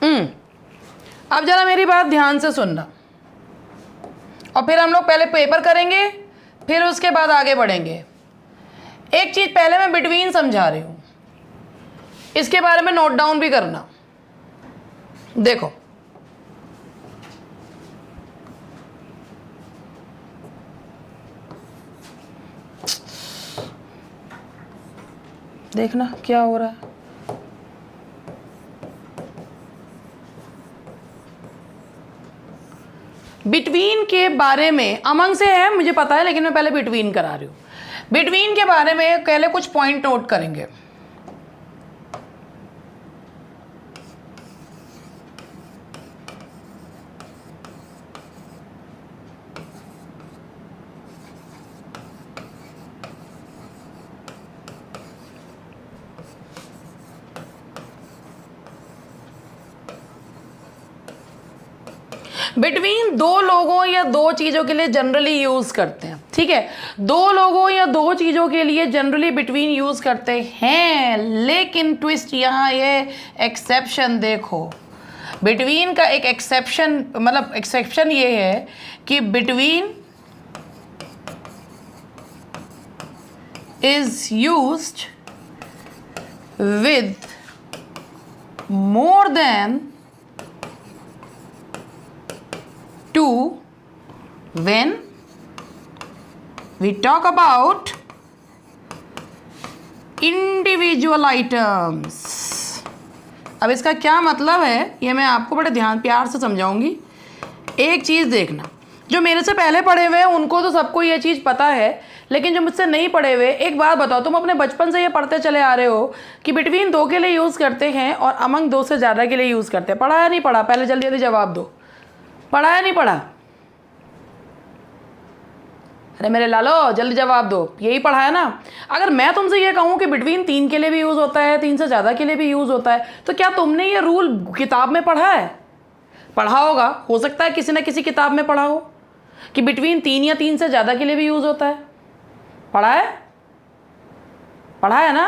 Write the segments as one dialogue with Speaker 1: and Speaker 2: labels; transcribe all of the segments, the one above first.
Speaker 1: अब जरा मेरी बात ध्यान से सुनना, और फिर हम लोग पहले पेपर करेंगे, फिर उसके बाद आगे बढ़ेंगे। एक चीज़ पहले मैं बिटवीन समझा रही हूँ, इसके बारे में नोट डाउन भी करना। देखो, देखना क्या हो रहा है। बिटवीन के बारे में अमंग से है मुझे पता है, लेकिन मैं पहले बिटवीन करा रही हूँ। बिटवीन के बारे में पहले कुछ पॉइंट नोट करेंगे। बिटवीन दो लोगों या दो चीज़ों के लिए जनरली यूज़ करते हैं, ठीक है। दो लोगों या दो चीज़ों के लिए जनरली बिटवीन यूज़ करते हैं, लेकिन ट्विस्ट यहाँ ये एक्सेप्शन देखो। बिटवीन का एक एक्सेप्शन, मतलब एक्सेप्शन ये है कि between is used with more than two when we talk about individual items। अब इसका क्या मतलब है ये मैं आपको बड़े ध्यान प्यार से समझाऊंगी। एक चीज़ देखना, जो मेरे से पहले पढ़े हुए हैं उनको तो सबको ये चीज़ पता है, लेकिन जो मुझसे नहीं पढ़े हुए, एक बात बताओ, तुम अपने बचपन से ये पढ़ते चले आ रहे हो कि बिटवीन दो के लिए यूज़ करते हैं और अमंग दो से ज़्यादा के लिए यूज़ करते हैं। पढ़ा या नहीं पढ़ा? पहले जल्दी जल्दी जवाब दो, पढ़ा या नहीं पढ़ा? अरे मेरे लालो जल्दी जवाब दो, यही पढ़ा है ना। अगर मैं तुमसे ये कहूँ कि बिटवीन 3 के लिए भी यूज़ होता है, 3 से ज़्यादा के लिए भी यूज़ होता है, तो क्या तुमने ये रूल किताब में पढ़ा है? पढ़ा होगा, हो सकता है किसी न किसी किताब में पढ़ा हो कि बिटवीन 3 या 3 से ज़्यादा के लिए भी यूज़ होता है। पढ़ा है? पढ़ा है ना?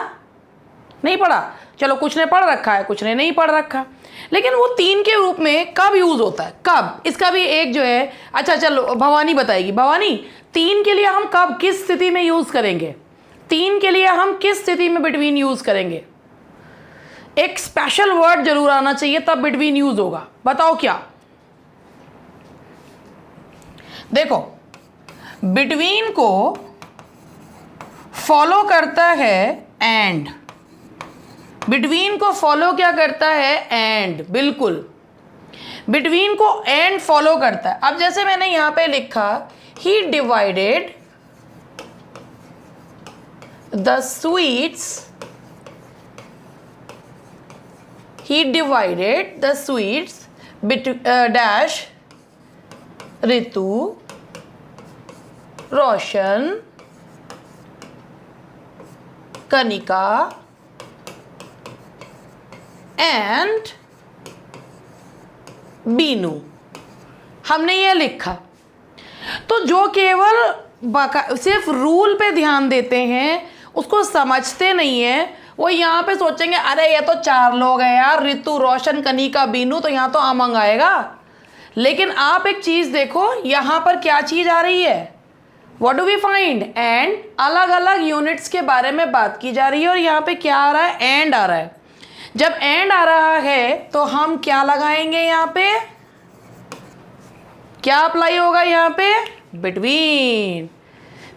Speaker 1: नहीं पढ़ा? चलो, कुछ ने पढ़ रखा है, कुछ ने नहीं पढ़ रखा। लेकिन वो 3 के रूप में कब यूज़ होता है, कब? इसका भी एक जो है, अच्छा चलो भवानी बताएगी। भवानी, 3 के लिए हम कब, किस स्थिति में यूज़ करेंगे? 3 के लिए हम किस स्थिति में बिटवीन यूज़ करेंगे? एक स्पेशल वर्ड जरूर आना चाहिए, तब बिटवीन यूज़ होगा। बताओ क्या? देखो, बिटवीन को फॉलो करता है एंड। बिटवीन को फॉलो क्या करता है? एंड। बिल्कुल, बिटवीन को एंड फॉलो करता है। अब जैसे मैंने यहां पे लिखा, he divided the sweets, he divided the sweets dash Ritu, Roshan, Kanika and Beenu. हमने ये लिखा। तो जो केवल सिर्फ रूल पे ध्यान देते हैं, उसको समझते नहीं है, वो यहाँ पे सोचेंगे अरे ये तो 4 लोग हैं यार, रितु, रोशन, कनिका, बीनू, तो यहाँ तो अमंग आएगा। लेकिन आप एक चीज़ देखो, यहाँ पर क्या चीज़ आ रही है? What do we find? And. अलग अलग यूनिट्स के बारे में बात की जा रही है और यहाँ पे क्या आ रहा है? एंड आ रहा है। जब एंड आ रहा है तो हम क्या लगाएंगे यहाँ पे? क्या अप्लाई होगा यहाँ पे? बिटवीन।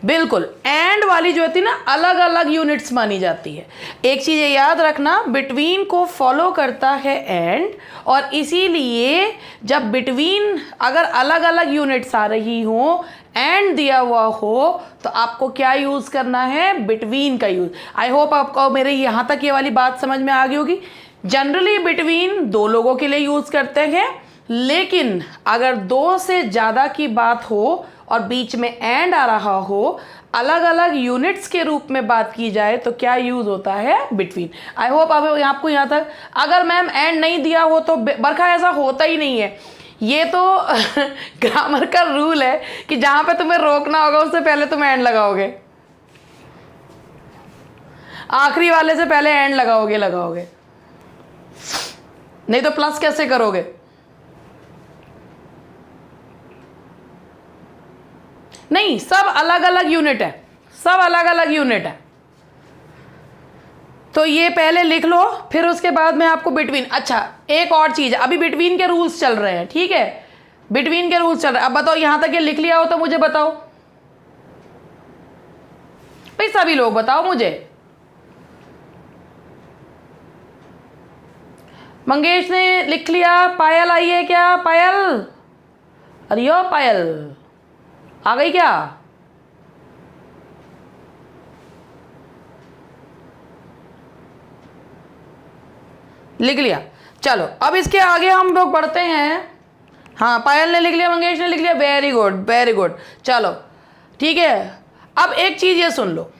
Speaker 1: बिल्कुल, एंड वाली जो होती है ना, अलग अलग यूनिट्स मानी जाती है। एक चीज़ ये याद रखना, बिटवीन को फॉलो करता है एंड, और इसीलिए जब बिटवीन अगर अलग अलग यूनिट्स आ रही हो, एंड दिया हुआ हो, तो आपको क्या यूज़ करना है? बिटवीन का यूज़। आई होप आपको मेरे यहाँ तक ये वाली बात समझ में आ गई होगी। जनरली बिटवीन 2 लोगों के लिए यूज़ करते हैं, लेकिन अगर 2 से ज़्यादा की बात हो और बीच में एंड आ रहा हो, अलग अलग यूनिट्स के रूप में बात की जाए, तो क्या यूज़ होता है? बिटवीन। आई होप आपको यहाँ तक। अगर मैम एंड नहीं दिया हो तो बरखा ऐसा होता ही नहीं है। ये तो ग्रामर का रूल है कि जहाँ पे तुम्हें रोकना होगा उससे पहले तुम एंड लगाओगे, आखिरी वाले से पहले एंड लगाओगे। नहीं तो प्लस कैसे करोगे? नहीं, सब अलग अलग यूनिट है, सब अलग अलग यूनिट है। तो ये पहले लिख लो, फिर उसके बाद में आपको बिटवीन। अच्छा, एक और चीज, अभी बिटवीन के रूल्स चल रहे हैं, ठीक है, बिटवीन के रूल्स चल रहे हैं। अब बताओ, यहां तक ये लिख लिया हो तो मुझे बताओ भाई, सभी लोग बताओ मुझे। मंगेश ने लिख लिया, पायल आई है क्या? पायल, अरे ओ पायल आ गई क्या? लिख लिया। चलो अब इसके आगे हम लोग बढ़ते हैं। हाँ, पायल ने लिख लिया, मंगेश ने लिख लिया, वेरी गुड वेरी गुड। चलो ठीक है, अब एक चीज ये सुन लो,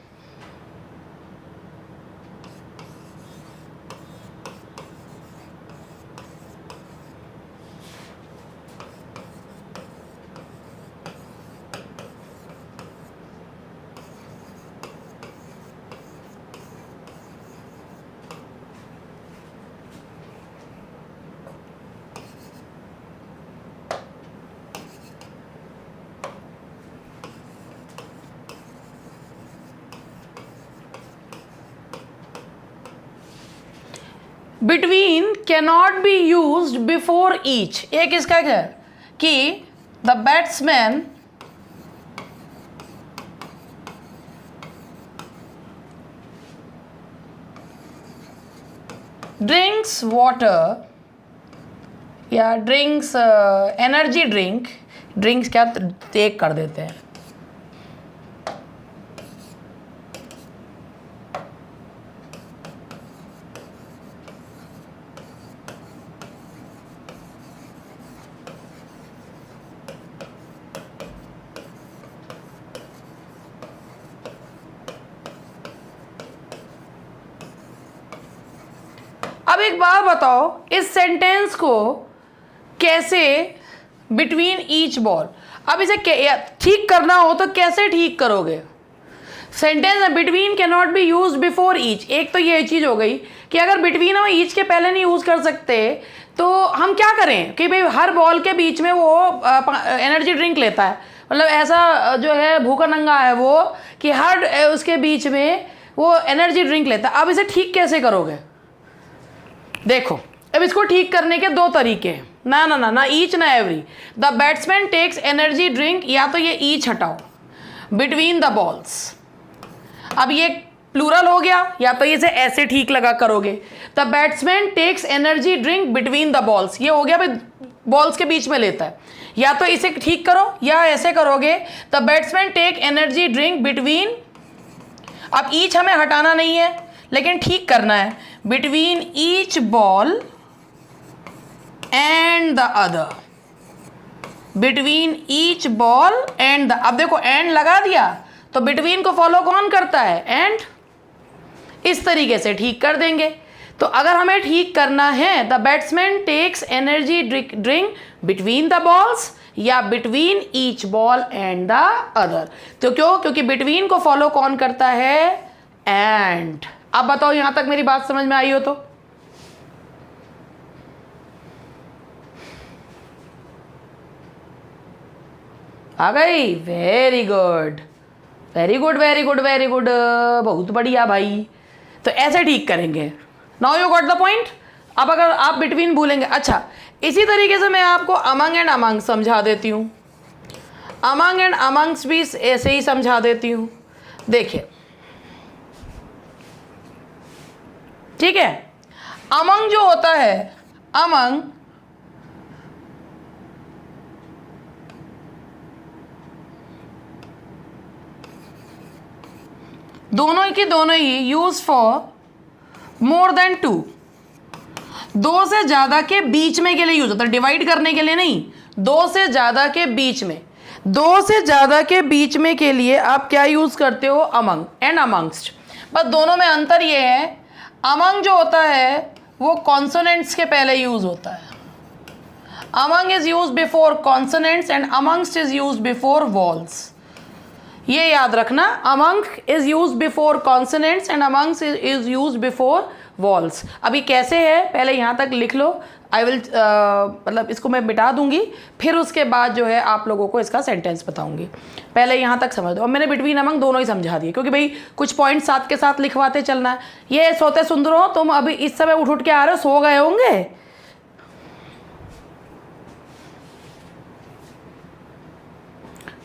Speaker 1: between cannot be use before each. एक इसका है कि द बैट्समैन ड्रिंक्स वाटर या ड्रिंक्स एनर्जी ड्रिंक, ड्रिंक्स क्या टेक कर देते हैं, अब एक बात बताओ, इस सेंटेंस को कैसे बिटवीन ईच बॉल, अब इसे ठीक करना हो तो कैसे ठीक करोगे? सेंटेंस में between can not be use before each. एक तो ये चीज हो गई कि अगर बिटवीन हम ईच के पहले नहीं यूज कर सकते तो हम क्या करें कि भाई हर बॉल के बीच में वो एनर्जी ड्रिंक लेता है, मतलब ऐसा जो है भूखा नंगा है वो कि हर उसके बीच में वो एनर्जी ड्रिंक लेता है। अब इसे ठीक कैसे करोगे? देखो, अब इसको ठीक करने के दो तरीके हैं, ना ना ना ना ईच ना every. The batsman takes energy drink, या तो ये ईच हटाओ, बिटवीन द बॉल्स। अब ये प्लूरल हो गया, या तो इसे ऐसे ठीक लगा करोगे, the batsman takes energy drink between the balls, ये हो गया भाई बॉल्स के बीच में लेता है। या तो इसे ठीक करो या ऐसे करोगे, the batsman take energy drink between, अब ईच हमें हटाना नहीं है लेकिन ठीक करना है, between each ball and the other, between each ball and the, अब देखो एंड लगा दिया तो बिटवीन को फॉलो कौन करता है? एंड। इस तरीके से ठीक कर देंगे। तो अगर हमें ठीक करना है, the batsman takes energy drink between the balls या between each ball and the other. तो क्यों? क्योंकि बिटवीन को फॉलो कौन करता है? एंड। अब बताओ यहां तक मेरी बात समझ में आई हो तो? आ गई? Very good very good very good very good, बहुत बढ़िया भाई। तो ऐसे ठीक करेंगे। Now you got the point. अब अगर आप बिटवीन भूलेंगे, अच्छा इसी तरीके से मैं आपको अमंग एंड अमंग समझा देती हूँ, अमंग एंड अमंग्स भी ऐसे ही समझा देती हूँ। देखिए ठीक है, अमंग जो होता है, अमंग दोनों की दोनों ही use for more than two, दो से ज्यादा के बीच में के लिए यूज होता है, डिवाइड करने के लिए नहीं, दो से ज्यादा के बीच में, दो से ज्यादा के बीच में के लिए आप क्या यूज करते हो? Among and amongst. बस दोनों में अंतर ये है, अमंग जो होता है वो कॉन्सोनेंट्स के पहले यूज होता है, among is use before consonants and amongst is use before walls. ये याद रखना, among is use before consonants and amongst is use before walls. अभी कैसे है पहले यहाँ तक लिख लो, आई विल मतलब इसको मैं मिटा दूंगी, फिर उसके बाद जो है आप लोगों को इसका सेंटेंस बताऊंगी। पहले यहाँ तक समझ दो। और मैंने बिटवीन अमंग दोनों ही समझा दिए, क्योंकि भाई कुछ पॉइंट साथ के साथ लिखवाते चलना है। ये सोते सुंदरों, तुम अभी इस समय उठ उठ के आ रहे हो, सो गए होंगे।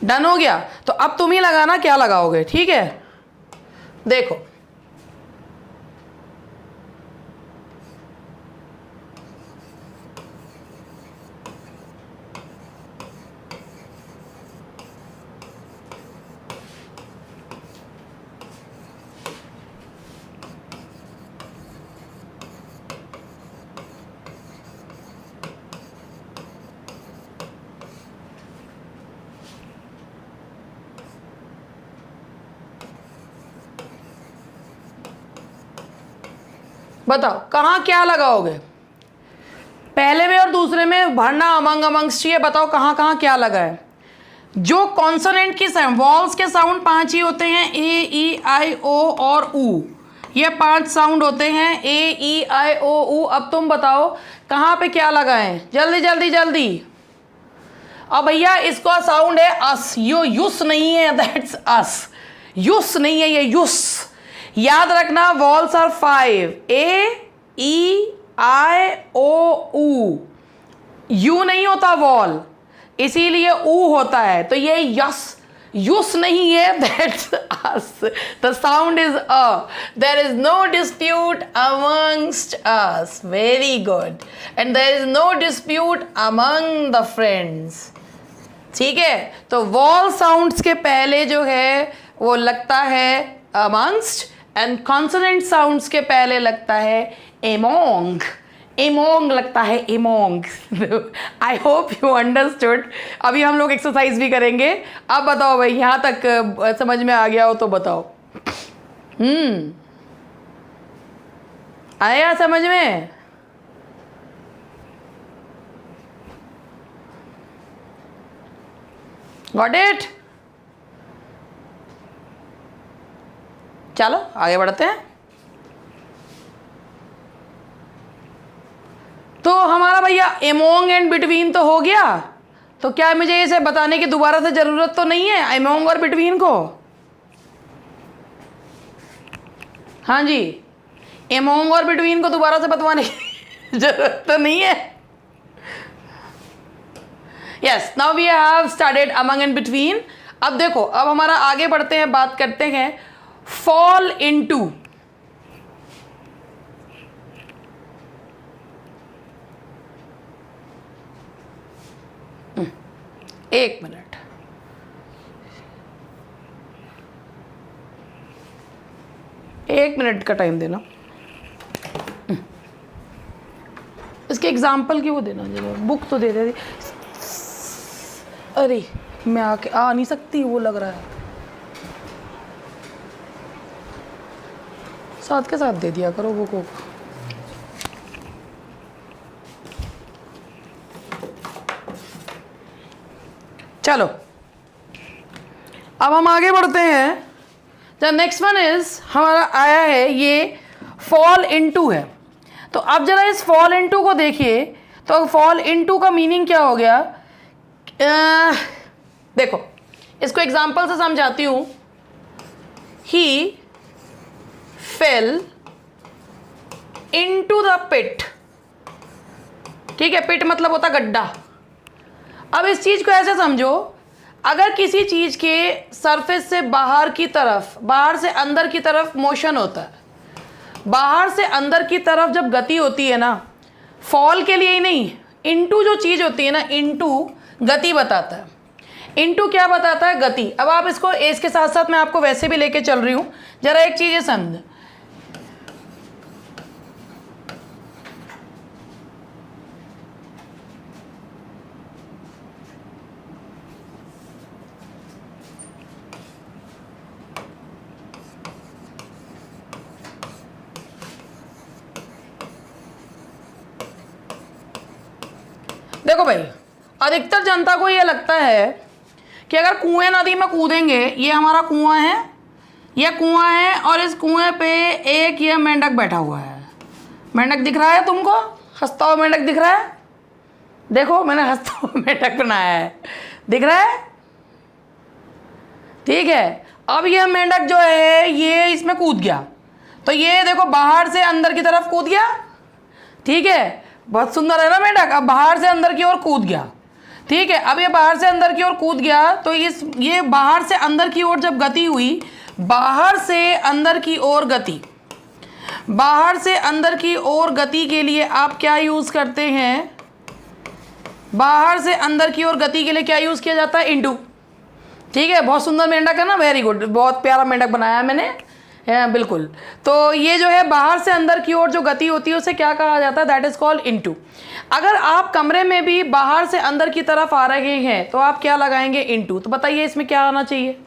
Speaker 1: डन हो गया? तो अब तुम ही लगाना क्या लगाओगे, ठीक है? देखो बताओ कहाँ क्या लगाओगे? पहले में और दूसरे में भरना अमंग अमंगस्ट है। बताओ कहाँ कहाँ क्या लगा है? जो कॉन्सोनेंट की साउंड, वॉल्स के साउंड 5 ही होते हैं, ए ई आई ओ और ऊ। ये 5 साउंड होते हैं, ए ई आई ओ ऊ। अब तुम बताओ कहाँ पे क्या लगा है? जल्दी जल्दी जल्दी। अब भैया इसका साउंड है अस, यो युस नहीं है, दैट्स अस। युस नहीं है, ये युस। याद रखना वॉल्स आर 5, ए ई आई ओ ऊ। यू नहीं होता वॉल, इसीलिए ऊ होता है। तो ये यस युस नहीं है, that's us. The sound is a. There is no dispute amongst us. Very good. And there is no dispute among the friends. ठीक है, तो वॉल साउंड्स के पहले जो है वो लगता है अमंगस्ट, एंड कॉन्सोनेंट साउंड्स के पहले लगता है एमोंग। एमोंग लगता है, among. I hope you understood. अभी हम लोग एक्सरसाइज भी करेंगे। अब बताओ भाई, यहाँ तक समझ में आ गया हो तो बताओ। आया समझ में? Got it? चलो आगे बढ़ते हैं। तो हमारा भैया एमोंग एंड बिटवीन तो हो गया। तो क्या मुझे इसे बताने की दोबारा से जरूरत तो नहीं है एमोंग और बिटवीन को? हाँ जी, एमोंग और बिटवीन को दोबारा से बतवाने की जरूरत तो नहीं है। Yes, now we have started among and between. अब देखो, अब हमारा आगे बढ़ते हैं, बात करते हैं फॉल इनटू। एक मिनट, एक मिनट का टाइम देना। इसके एग्जाम्पल की वो देना, जरा बुक तो दे दे। अरे मैं आके आ नहीं सकती, वो लग रहा है साथ के साथ दे दिया करो बुक को। चलो अब हम आगे बढ़ते हैं। द नेक्स्ट वन इज हमारा आया है ये फॉल इनटू है। तो अब जरा इस फॉल इनटू को देखिए। तो फॉल इनटू का मीनिंग क्या हो गया? देखो इसको एग्जाम्पल से समझाती हूँ। ही फेल इनटू द पिट। ठीक है, पिट मतलब होता गड्ढा। अब इस चीज को ऐसे समझो, अगर किसी चीज के सरफेस से बाहर की तरफ, बाहर से अंदर की तरफ मोशन होता है, बाहर से अंदर की तरफ जब गति होती है ना, फॉल के लिए ही नहीं, इनटू जो चीज होती है ना, इनटू गति बताता है। इनटू क्या बताता है? गति। अब आप इसको इसके साथ साथ मैं आपको वैसे भी लेके चल रही हूं, जरा एक चीज समझ। देखो भाई, अधिकतर जनता को ये लगता है कि अगर कुएं नदी में कूदेंगे, ये हमारा कुआं है, ये कुआं है और इस कुएं पे एक ये मेंढक बैठा हुआ है, मेंढक दिख रहा है तुमको? हंसता हुआ मेंढक दिख रहा है? देखो मैंने हंसता हुआ मेंढक बनाया है, दिख रहा है? ठीक है। अब ये मेंढक जो है ये इसमें कूद गया, तो ये देखो बाहर से अंदर की तरफ कूद गया। ठीक है, बहुत सुंदर है ना मेंढक। अब बाहर से अंदर की ओर कूद गया। ठीक है, अब ये बाहर से अंदर की ओर कूद गया, तो ये बाहर से अंदर की ओर जब गति हुई, बाहर से अंदर की ओर गति, बाहर से अंदर की ओर गति के लिए आप क्या यूज करते हैं? बाहर से अंदर की ओर गति के लिए क्या यूज किया जाता है? इनटू। ठीक है, बहुत सुंदर मेंढक है ना, वेरी गुड, बहुत प्यारा मेंढक बनाया है मैंने, बिल्कुल। तो ये जो है बाहर से अंदर की ओर जो गति होती है उसे क्या कहा जाता है? That is called into. अगर आप कमरे में भी बाहर से अंदर की तरफ आ रहे हैं तो आप क्या लगाएंगे? इनटू। तो बताइए इसमें क्या आना चाहिए,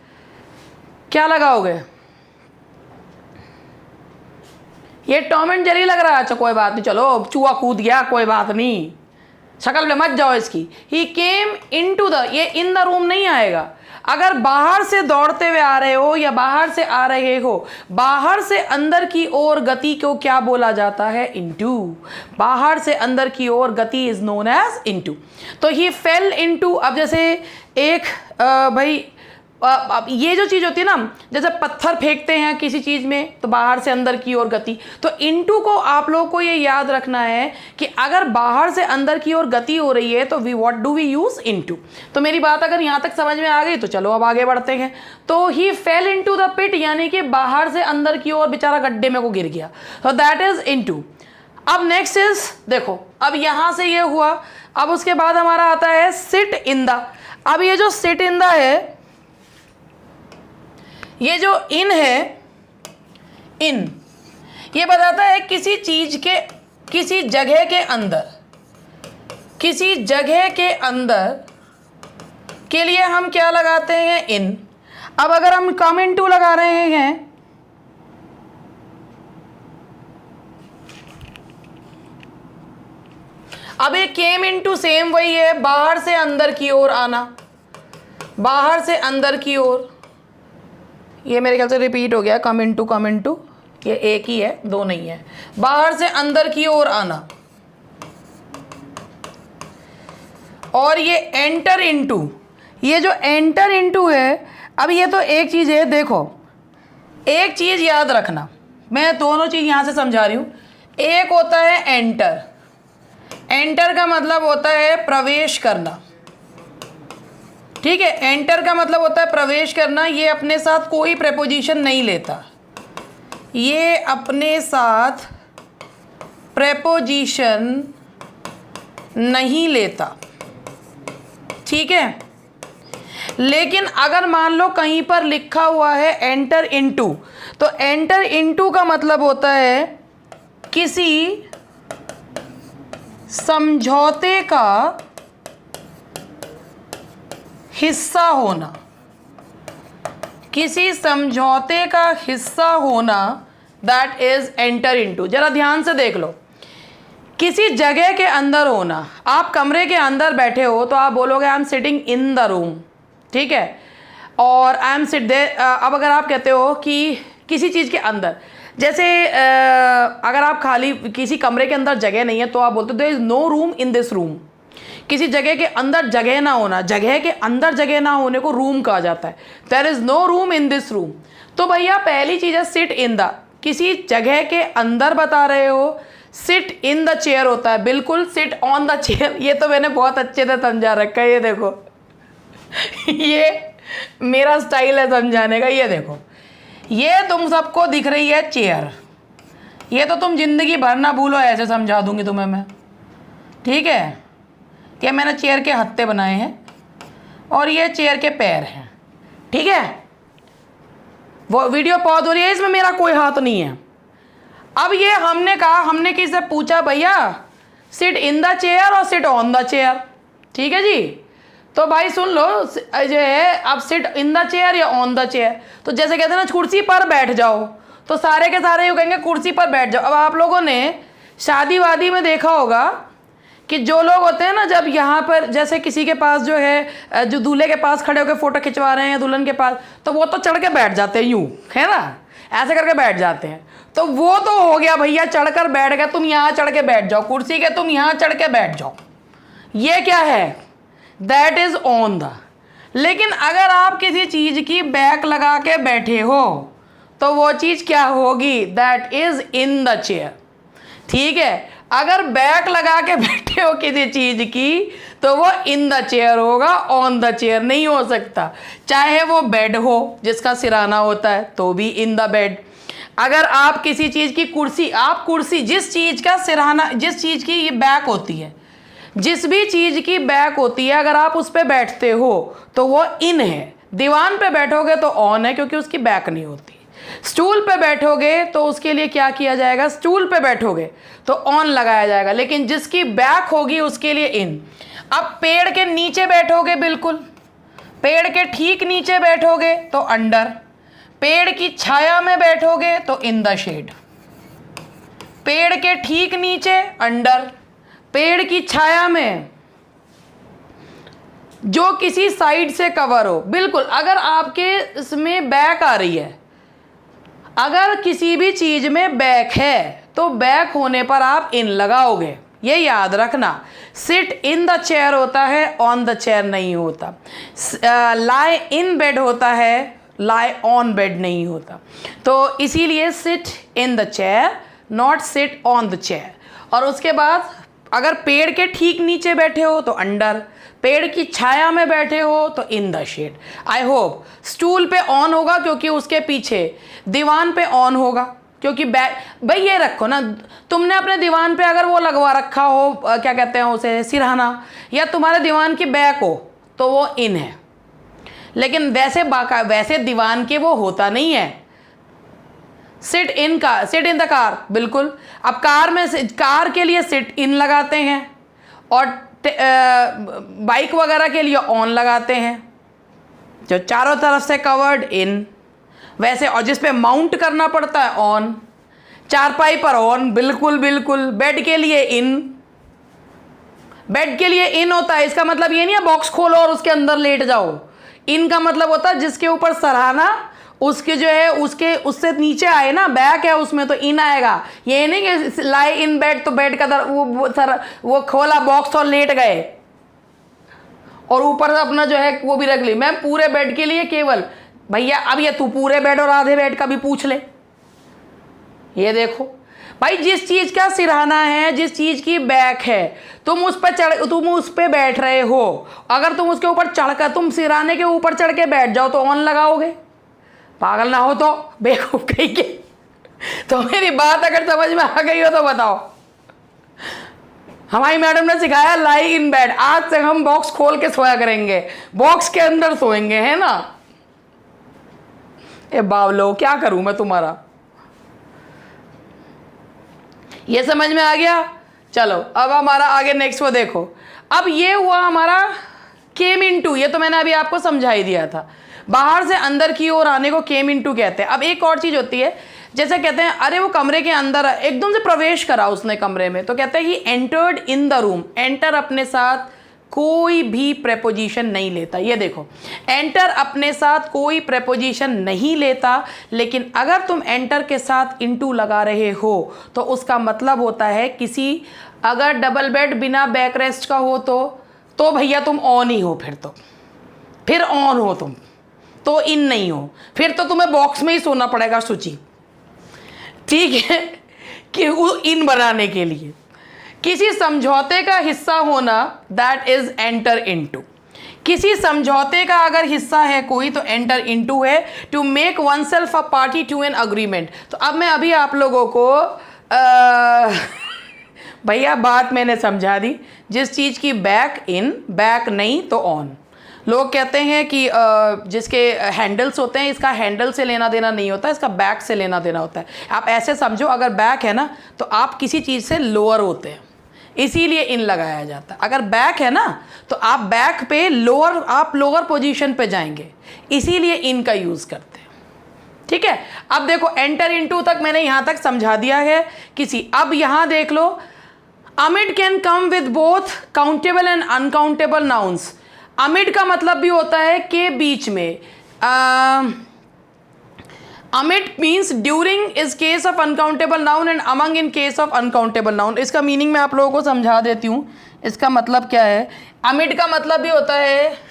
Speaker 1: क्या लगाओगे? ये टॉम एंड जेरी लग रहा है। अच्छा कोई बात नहीं, चलो चूहा कूद गया, कोई बात नहीं, शक्ल पे मत जाओ इसकी। ही केम इनटू द, ये इन द रूम नहीं आएगा। अगर बाहर से दौड़ते हुए आ रहे हो या बाहर से आ रहे हो, बाहर से अंदर की ओर गति को क्या बोला जाता है? इनटू। बाहर से अंदर की ओर गति इज नोन एज इनटू। तो ही फेल इनटू। अब जैसे एक भाई अब ये जो चीज़ होती है ना, जैसे पत्थर फेंकते हैं किसी चीज़ में तो बाहर से अंदर की ओर गति, तो इनटू को आप लोगों को ये याद रखना है कि अगर बाहर से अंदर की ओर गति हो रही है तो we what do we use? Into. तो मेरी बात अगर यहाँ तक समझ में आ गई तो चलो अब आगे बढ़ते हैं। तो ही फेल इनटू द पिट, यानी कि बाहर से अंदर की ओर बेचारा गड्ढे में को गिर गया, तो दैट इज इनटू। अब नेक्स्ट इज, देखो अब यहाँ से ये हुआ, अब उसके बाद हमारा आता है सिट इन द। अब ये जो सिट इन द है, ये जो इन है, इन ये बताता है किसी चीज के, किसी जगह के अंदर, किसी जगह के अंदर के लिए हम क्या लगाते हैं? इन। अब अगर हम कम इनटू लगा रहे हैं, अब ये केम इनटू सेम वही है, बाहर से अंदर की ओर आना, बाहर से अंदर की ओर। ये मेरे ख्याल से रिपीट हो गया, कम इनटू, ये एक ही है, दो नहीं है। बाहर से अंदर की ओर आना, और ये एंटर इनटू। ये जो एंटर इनटू है, अब ये तो एक चीज़ है, देखो एक चीज़ याद रखना, मैं दोनों चीज़ यहाँ से समझा रही हूँ। एक होता है एंटर, एंटर का मतलब होता है प्रवेश करना। ठीक है, एंटर का मतलब होता है प्रवेश करना। ये अपने साथ कोई प्रेपोजिशन नहीं लेता, ये अपने साथ प्रेपोजिशन नहीं लेता। ठीक है, लेकिन अगर मान लो कहीं पर लिखा हुआ है एंटर इनटू, तो एंटर इनटू का मतलब होता है किसी समझौते का हिस्सा होना, किसी समझौते का हिस्सा होना, दैट इज एंटर इनटू। जरा ध्यान से देख लो, किसी जगह के अंदर होना। आप कमरे के अंदर बैठे हो तो आप बोलोगे I am sitting in the room. ठीक है, और आई एम सिट देयर। अब अगर आप कहते हो कि किसी चीज़ के अंदर, जैसे अगर आप खाली किसी कमरे के अंदर जगह नहीं है तो आप बोलते हो there is no room in this room. किसी जगह के अंदर जगह ना होना, जगह के अंदर जगह ना होने को रूम कहा जाता है। There is no room in this room. तो भैया पहली चीज़ है सिट इन द, किसी जगह के अंदर बता रहे हो। सिट इन द चेयर होता है, बिल्कुल सिट ऑन द चेयर, ये तो मैंने बहुत अच्छे से समझा रखा है। ये देखो ये मेरा स्टाइल है समझाने का। ये देखो, ये तुम सबको दिख रही है चेयर, ये तो तुम जिंदगी भर ना भूलो, ऐसे समझा दूंगी तुम्हें मैं। ठीक है, ये मैंने चेयर के हत्थे बनाए हैं और ये चेयर के पैर हैं। ठीक है, वो वीडियो पॉज हो रही है, इसमें मेरा कोई हाथ नहीं है। अब ये हमने कहा, हमने किसी से पूछा भैया सिट इन द चेयर और सिट ऑन द चेयर। ठीक है जी, तो भाई सुन लो, जो है अब सिट इन द चेयर या ऑन द चेयर। तो जैसे कहते हैं ना कुर्सी पर बैठ जाओ, तो सारे के सारे यूँ कहेंगे कुर्सी पर बैठ जाओ। अब आप लोगों ने शादी वादी में देखा होगा कि जो लोग होते हैं ना, जब यहाँ पर जैसे किसी के पास जो है, जो दूल्हे के पास खड़े होकर फ़ोटो खिंचवा रहे हैं दुल्हन के पास, तो वो तो चढ़ के बैठ जाते हैं यूँ, है ना, ऐसे करके बैठ जाते हैं। तो वो तो हो गया भैया, चढ़कर बैठ गए, तुम यहाँ चढ़ के बैठ जाओ कुर्सी के, तुम यहाँ चढ़ के बैठ जाओ, ये क्या है, दैट इज ऑन द। लेकिन अगर आप किसी चीज की बैक लगा के बैठे हो तो वो चीज क्या होगी, that is in the chair. ठीक है, अगर बैक लगा के बैठे हो किसी चीज की तो वो इन द चेयर होगा, ऑन द चेयर नहीं हो सकता। चाहे वो बेड हो जिसका सिराना होता है तो भी इन द बेड। अगर आप किसी चीज की कुर्सी, आप कुर्सी जिस चीज का सिराना, जिस चीज की ये बैक होती है, जिस भी चीज की बैक होती है, अगर आप उस पर बैठते हो तो वो इन है। दीवान पे बैठोगे तो ऑन है क्योंकि उसकी बैक नहीं होती। स्टूल पे बैठोगे तो उसके लिए क्या किया जाएगा, स्टूल पे बैठोगे तो ऑन लगाया जाएगा, लेकिन जिसकी बैक होगी उसके लिए इन। अब पेड़ के नीचे बैठोगे, बिल्कुल पेड़ के ठीक नीचे बैठोगे तो अंडर, पेड़ की छाया में बैठोगे तो इन द शेड, पेड़ के ठीक नीचे अंडर, पेड़ की छाया में जो किसी साइड से कवर हो, बिल्कुल। अगर आपके इसमें बैक आ रही है, अगर किसी भी चीज में बैक है तो बैक होने पर आप इन लगाओगे, ये याद रखना। सिट इन द चेयर होता है, ऑन द चेयर नहीं होता। लाई इन बेड होता है, लाई ऑन बेड नहीं होता। तो इसीलिए sit in the chair, not sit on the chair. और उसके बाद अगर पेड़ के ठीक नीचे बैठे हो तो अंडर, पेड़ की छाया में बैठे हो तो in the shade. I hope stool पे ऑन होगा क्योंकि उसके पीछे, दीवान पे ऑन होगा क्योंकि बैक, भाई ये रखो ना, तुमने अपने दीवान पे अगर वो लगवा रखा हो, क्या कहते हैं उसे, सिरहाना, या तुम्हारे दीवान की बैक हो तो वो इन है। लेकिन वैसे दीवान के वो होता नहीं है। सिट इन द कार, बिल्कुल। अब कार में, कार के लिए सिट इन लगाते हैं और बाइक वगैरह के लिए ऑन लगाते हैं, जो चारों तरफ से कवर्ड इन वैसे, और जिस पे माउंट करना पड़ता है ऑन, चारपाई पर ऑन, बिल्कुल बिल्कुल। बेड के लिए इन, बेड के लिए इन होता है। इसका मतलब ये नहीं है बॉक्स खोलो और उसके अंदर लेट जाओ। इन का मतलब होता है जिसके ऊपर सराहना, उसके जो है उसके उससे नीचे आए ना, बैक है उसमें तो इन आएगा। ये नहीं कि लाई इन बेड तो बेड का वो खोला बॉक्स और लेट गए और ऊपर से अपना जो है वो भी रख ली। मैं पूरे बेड के लिए केवल, भैया अब ये तू पूरे बेड और आधे बेड का भी पूछ ले। ये देखो भाई, जिस चीज का सिरहाना है, जिस चीज की बैक है, तुम उस पे बैठ रहे हो, अगर तुम उसके ऊपर चढ़कर, तुम सिरहाने के ऊपर चढ़ के बैठ जाओ तो ऑन लगाओगे। पागल ना हो तो, बेवकूफ कहीं के। तो मेरी बात अगर समझ में आ गई हो तो बताओ। हमारी मैडम ने सिखाया लाई इन बेड, आज से हम बॉक्स खोल के सोया करेंगे, बॉक्स के अंदर सोएंगे, है ना। ए बावलो, क्या करूं मैं तुम्हारा। ये समझ में आ गया। चलो अब हमारा आगे नेक्स्ट वो देखो। अब ये हुआ हमारा केम इनटू, ये तो मैंने अभी आपको समझा ही दिया था। बाहर से अंदर की ओर आने को केम इनटू कहते हैं। अब एक और चीज होती है, जैसे कहते हैं अरे वो कमरे के अंदर एकदम से प्रवेश करा उसने कमरे में, तो कहते हैं he entered in the room. Enter अपने साथ कोई भी प्रेपोजिशन नहीं लेता। ये देखो, एंटर अपने साथ कोई प्रेपोजिशन नहीं लेता, लेकिन अगर तुम एंटर के साथ इनटू लगा रहे हो तो उसका मतलब होता है किसी, अगर डबल बेड बिना बैक रेस्ट का हो तो भैया तुम ऑन ही हो, फिर ऑन हो तुम, तो इन नहीं हो, फिर तो तुम्हें बॉक्स में ही सोना पड़ेगा सूची। ठीक है, कि वो इन बनाने के लिए किसी समझौते का हिस्सा होना, दैट इज एंटर इनटू। किसी समझौते का अगर हिस्सा है कोई तो एंटर इनटू है। To make oneself a party to an agreement. तो अब मैं अभी आप लोगों को भैया बात मैंने समझा दी। जिस चीज़ की बैक इन, बैक नहीं तो ऑन। लोग कहते हैं कि जिसके हैंडल्स होते हैं, इसका हैंडल से लेना देना नहीं होता, इसका बैक से लेना देना होता है। आप ऐसे समझो, अगर बैक है ना तो आप किसी चीज़ से लोअर होते हैं, इसीलिए इन लगाया जाता है। अगर बैक है ना तो आप बैक पे लोअर, आप लोअर पोजीशन पे जाएंगे, इसीलिए इन का यूज़ करते हैं। ठीक है, अब देखो एंटर इनटू तक मैंने यहाँ तक समझा दिया है किसी। अब यहाँ देख लो, amid can come with both countable and uncountable nouns. Amid का मतलब भी होता है के बीच में, amid means during is case of uncountable noun and among in case of uncountable noun. इसका मीनिंग मैं आप लोगों को समझा देती हूँ। इसका मतलब क्या है? अमिट का मतलब भी होता है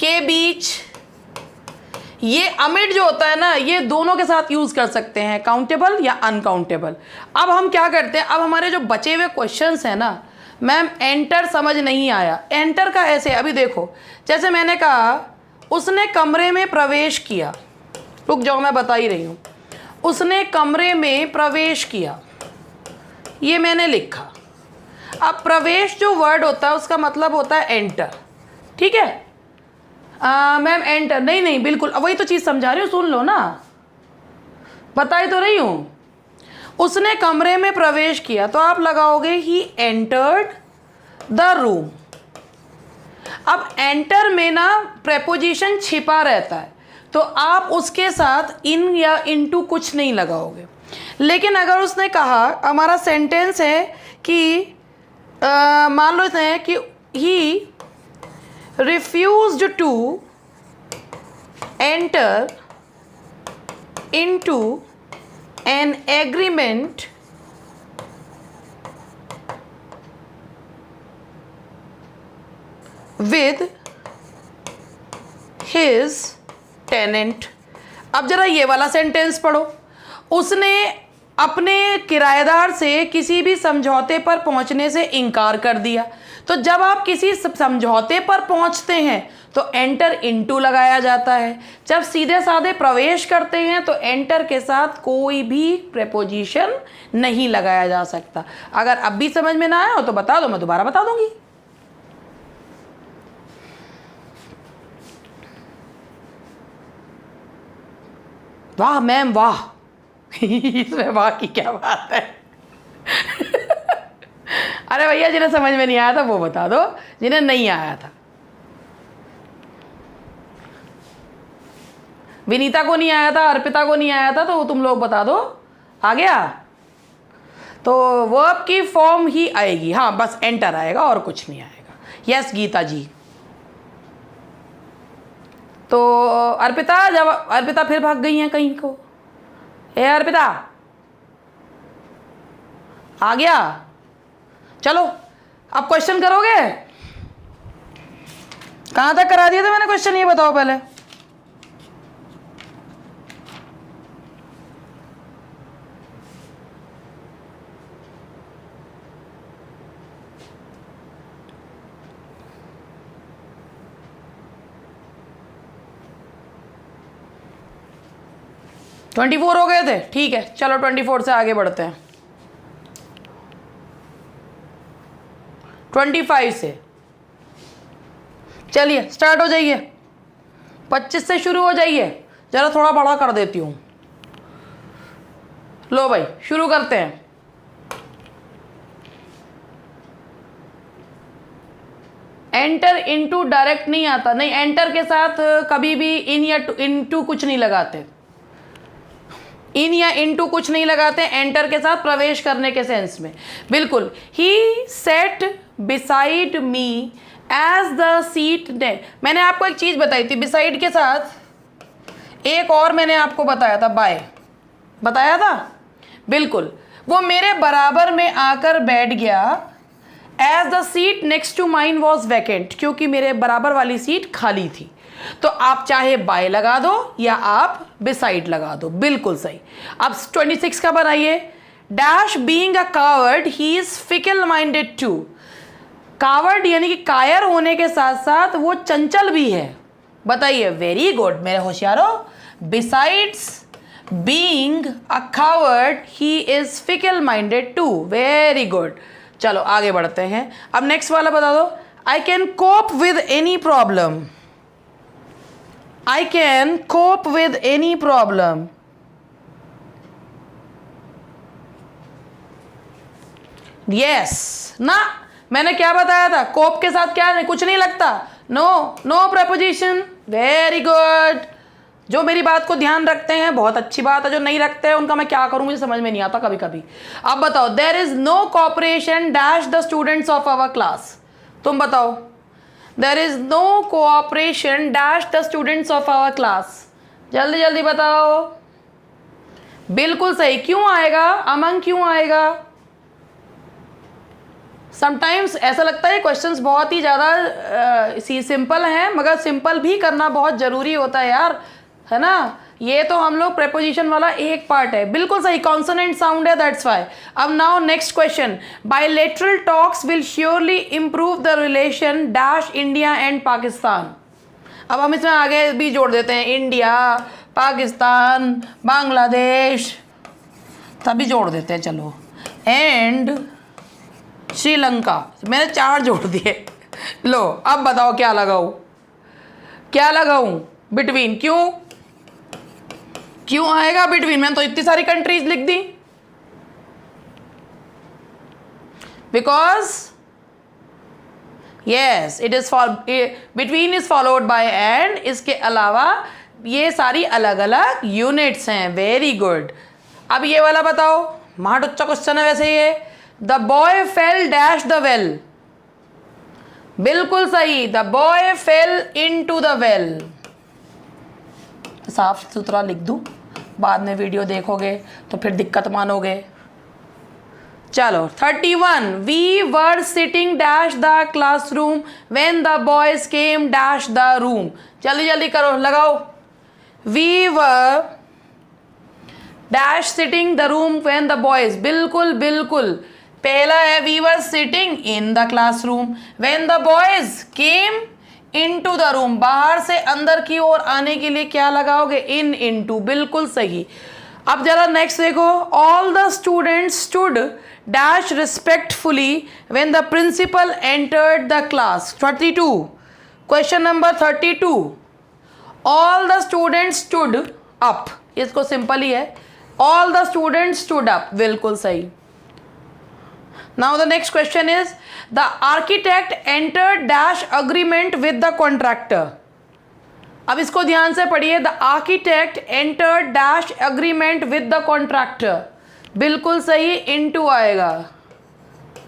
Speaker 1: के बीच। ये अमिट जो होता है ना, ये दोनों के साथ यूज कर सकते हैं, काउंटेबल या अनकाउंटेबल। अब हम क्या करते हैं, अब हमारे जो बचे हुए क्वेश्चंस हैं ना, मैम एंटर समझ नहीं आया। एंटर का ऐसे, अभी देखो, जैसे मैंने कहा उसने कमरे में प्रवेश किया, रुक जाओ मैं बता ही रही हूँ। उसने कमरे में प्रवेश किया, ये मैंने लिखा। अब प्रवेश जो वर्ड होता है उसका मतलब होता है एंटर, ठीक है मैम? एंटर नहीं बिल्कुल वही तो चीज़ समझा रही हूँ, सुन लो ना, बता ही तो रही हूँ। उसने कमरे में प्रवेश किया तो आप लगाओगे ही एंटर्ड द रूम। अब एंटर में ना प्रेपोजिशन छिपा रहता है, तो आप उसके साथ इन या इनटू कुछ नहीं लगाओगे। लेकिन अगर उसने कहा, हमारा सेंटेंस है कि मान लो इसने कि ही refused to enter into an agreement with his tenant। अब जरा ये वाला सेंटेंस पढ़ो। उसने अपने किराएदार से किसी भी समझौते पर पहुंचने से इनकार कर दिया। तो जब आप किसी समझौते पर पहुंचते हैं तो एंटर इनटू लगाया जाता है। जब सीधे साधे प्रवेश करते हैं तो एंटर के साथ कोई भी प्रेपोजिशन नहीं लगाया जा सकता। अगर अब भी समझ में ना आया हो तो बता दो, मैं दोबारा बता दूंगी। वाह मैम वाह इसमें वाह की क्या बात है। अरे भैया जिन्हें समझ में नहीं आया था वो बता दो, जिन्हें नहीं आया था। विनीता को नहीं आया था, अर्पिता को नहीं आया था, तो वो तुम लोग बता दो। आ गया? तो वर्ब की फॉर्म ही आएगी, हाँ बस एंटर आएगा और कुछ नहीं आएगा। यस गीता जी। तो अर्पिता, जब अर्पिता फिर भाग गई हैं कहीं को। ए अर्पिता आ गया? चलो अब क्वेश्चन करोगे। कहां तक करा दिए थे मैंने क्वेश्चन, ये बताओ पहले। ट्वेंटी 24 हो गए थे, ठीक है चलो 24 से आगे बढ़ते हैं। 25 से चलिए स्टार्ट हो जाइए। 25 से शुरू हो जाइए, जरा थोड़ा बड़ा कर देती हूं। लो भाई शुरू करते हैं। एंटर इनटू डायरेक्ट नहीं आता, नहीं एंटर के साथ कभी भी इन या इनटू कुछ नहीं लगाते, इन या इनटू कुछ नहीं लगाते एंटर के साथ प्रवेश करने के सेंस में। बिल्कुल। He sat beside me as the seat ने, मैंने आपको एक चीज बताई थी, बिसाइड के साथ एक और मैंने आपको बताया था, बाय बताया था। बिल्कुल, वो मेरे बराबर में आकर बैठ गया। As the seat next to mine was vacant, क्योंकि मेरे बराबर वाली सीट खाली थी। तो आप चाहे बाय लगा दो या आप बिसाइड लगा दो, बिल्कुल सही। अब 26 का बनाइए। Dash being a coward he is fickle minded too. Coward यानी कि कायर होने के साथ साथ वो चंचल भी है। बताइए, वेरी गुड मेरे होशियारों। Besides being a coward he is fickle minded too, very good. चलो आगे बढ़ते हैं। अब नेक्स्ट वाला बता दो। I can cope with any problem, I can cope with any problem. Yes ना, मैंने क्या बताया था, कोप के साथ क्या नहीं, कुछ नहीं लगता, no no preposition. Very good. जो मेरी बात को ध्यान रखते हैं बहुत अच्छी बात है, जो नहीं रखते हैं उनका मैं क्या करूं, मुझे समझ में नहीं आता कभी कभी। अब बताओ, there is no cooperation dash the students of our class. तुम बताओ, there is no cooperation dash the students of our class. जल्दी जल्दी बताओ। बिल्कुल सही। क्यों आएगा अमंग, क्यों आएगा? समटाइम्स ऐसा लगता है क्वेश्चंस बहुत ही ज़्यादा सिंपल हैं, मगर सिंपल भी करना बहुत ज़रूरी होता है यार, है ना। ये तो हम लोग प्रेपोजिशन वाला एक पार्ट है। बिल्कुल सही, कॉन्सोनेंट साउंड है, दैट्स वाई। अब now next question, bilateral talks will surely improve the relation dash India and Pakistan. अब हम इसमें आगे भी जोड़ देते हैं, इंडिया, पाकिस्तान, बांग्लादेश, सभी जोड़ देते हैं, चलो, एंड श्रीलंका। मैंने 4 जोड़ दिए। लो अब बताओ क्या लगाऊं, क्या लगाऊं? बिटवीन। क्यों क्यों आएगा बिटवीन? मैंने तो इतनी सारी कंट्रीज लिख दी। Because yes it is between is followed by and. इसके अलावा ये सारी अलग अलग यूनिट्स हैं। Very good. अब ये वाला बताओ, मार्ट अच्छा क्वेश्चन है वैसे ये। The boy fail dash the well. बिल्कुल सही, the boy fail into the well. साफ सुथरा लिख दूं, बाद में वीडियो देखोगे तो फिर दिक्कत मानोगे। चलो 31, we were sitting dash the classroom when the boys came dash the room. जल्दी जल्दी करो, लगाओ। We were dash sitting the room when the boys. बिल्कुल बिल्कुल, पहला है we were sitting in the classroom when the boys came into the room. बाहर से अंदर की ओर आने के लिए क्या लगाओगे? In, into. बिल्कुल सही। अब जरा नेक्स्ट देखो, all the students stood dash respectfully when the principal entered the class. 32, question number 32, all the students stood up. इसको सिंपल ही है, all the students stood up. बिल्कुल सही। Now the next question is, the architect entered dash agreement with the contractor. अब इसको ध्यान से पढ़िए, the architect entered dash agreement with the contractor। बिल्कुल सही, into आएगा,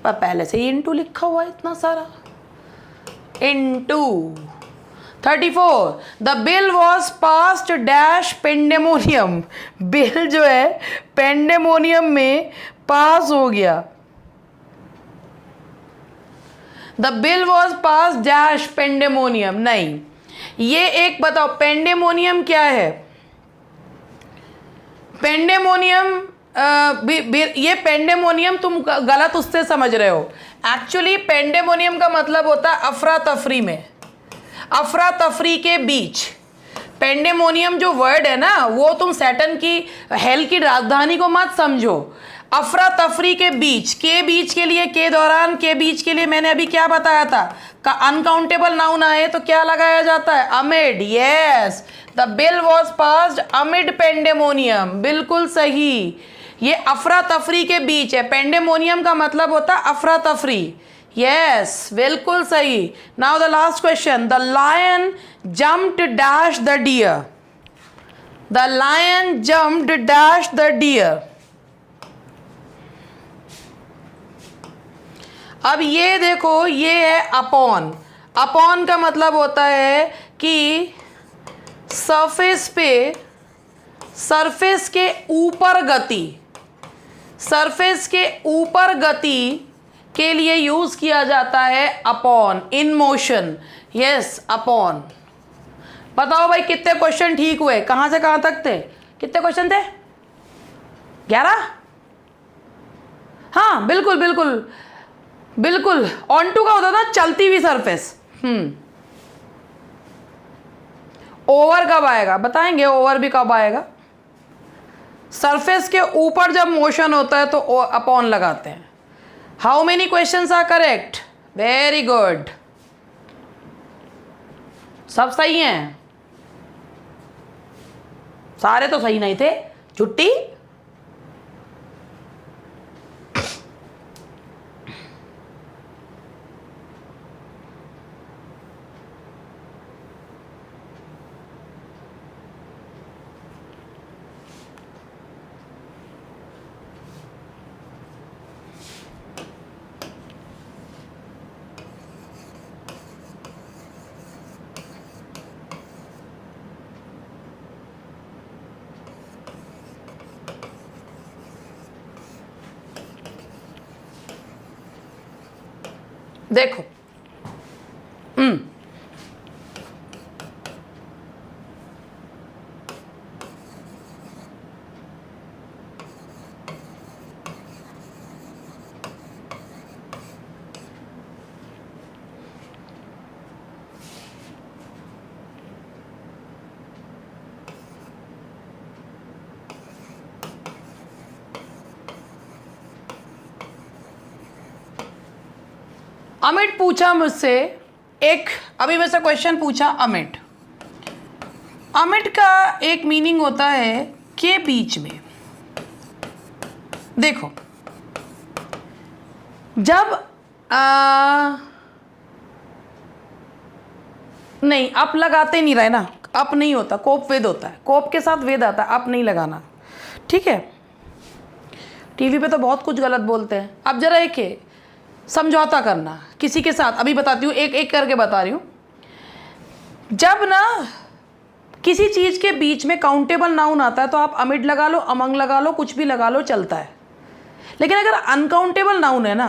Speaker 1: पर पहले से ही into लिखा हुआ है इतना सारा। into 34, the bill was passed dash pandemonium। Bill जो है पेंडेमोनियम में पास हो गया। The bill was pass dash pandemonium. नहीं, ये एक बताओ, पेंडेमोनियम क्या है? पेंडेमोनियम ये पेंडेमोनियम तुम गलत उससे समझ रहे हो। एक्चुअली पेंडेमोनियम का मतलब होता है अफरा तफरी में, अफरा तफरी के बीच। पेंडेमोनियम जो वर्ड है ना, वो तुम सैटर्न की हेल की राजधानी को मत समझो। अफरा तफरी के बीच, के बीच के लिए, के दौरान, के बीच के लिए मैंने अभी क्या बताया था? का अनकाउंटेबल नाउन आए तो क्या लगाया जाता है? Amid. Yes, the bill was passed amid pandemonium. बिल्कुल सही, ये अफरा तफरी के बीच है। पेंडेमोनियम का मतलब होता है अफरा तफरी। यस, बिल्कुल सही। Now the last question, the lion jumped dash the deer. The lion jumped dash the deer. अब ये देखो, ये है अपॉन। अपॉन का मतलब होता है कि सरफेस पे, सरफेस के ऊपर गति, सरफेस के ऊपर गति के लिए यूज किया जाता है upon, in motion. Yes, upon. बताओ भाई कितने क्वेश्चन ठीक हुए? कहाँ से कहाँ तक थे? कितने क्वेश्चन थे? 11? हाँ बिल्कुल बिल्कुल बिल्कुल। ऑन टू का होता था चलती हुई सरफेस। ओवर कब आएगा? बताएंगे ओवर भी कब आएगा। सरफेस के ऊपर जब मोशन होता है तो अपॉन लगाते हैं। How many questions are correct? Very good, सब सही हैं। सारे तो सही नहीं थे, छुट्टी। देखो अमित पूछा मुझसे एक, अभी वैसा क्वेश्चन पूछा अमित का एक मीनिंग होता है के बीच में। देखो जब नहीं अप लगाते नहीं रहे ना, अप नहीं होता, कोप वेद होता है, कोप के साथ वेद आता है, अप नहीं लगाना, ठीक है। टीवी पे तो बहुत कुछ गलत बोलते हैं। अब जरा एक समझौता करना किसी के साथ, अभी बताती हूँ, एक एक करके बता रही हूँ। जब ना किसी चीज़ के बीच में काउंटेबल नाउन आता है तो आप अमिड लगा लो, अमंग लगा लो, कुछ भी लगा लो, चलता है। लेकिन अगर अनकाउंटेबल नाउन है ना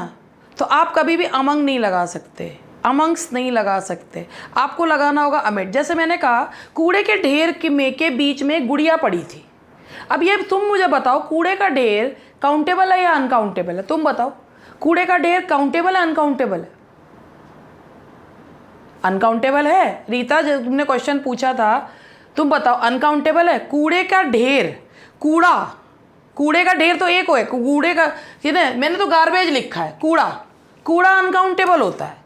Speaker 1: तो आप कभी भी अमंग नहीं लगा सकते, अमंग्स नहीं लगा सकते, आपको लगाना होगा अमिड। जैसे मैंने कहा कूड़े के ढेर के बीच में गुड़िया पड़ी थी। अब ये तुम मुझे बताओ कूड़े का ढेर काउंटेबल है या अनकाउंटेबल है? तुम बताओ कूड़े का ढेर काउंटेबल है अनकाउंटेबल है? अनकाउंटेबल है। रीता जब तुमने क्वेश्चन पूछा था तुम बताओ अनकाउंटेबल है? कूड़े का ढेर, कूड़ा, कूड़े का ढेर तो एक हो है, कूड़े का मैंने तो गार्बेज लिखा है, कूड़ा, कूड़ा अनकाउंटेबल होता है।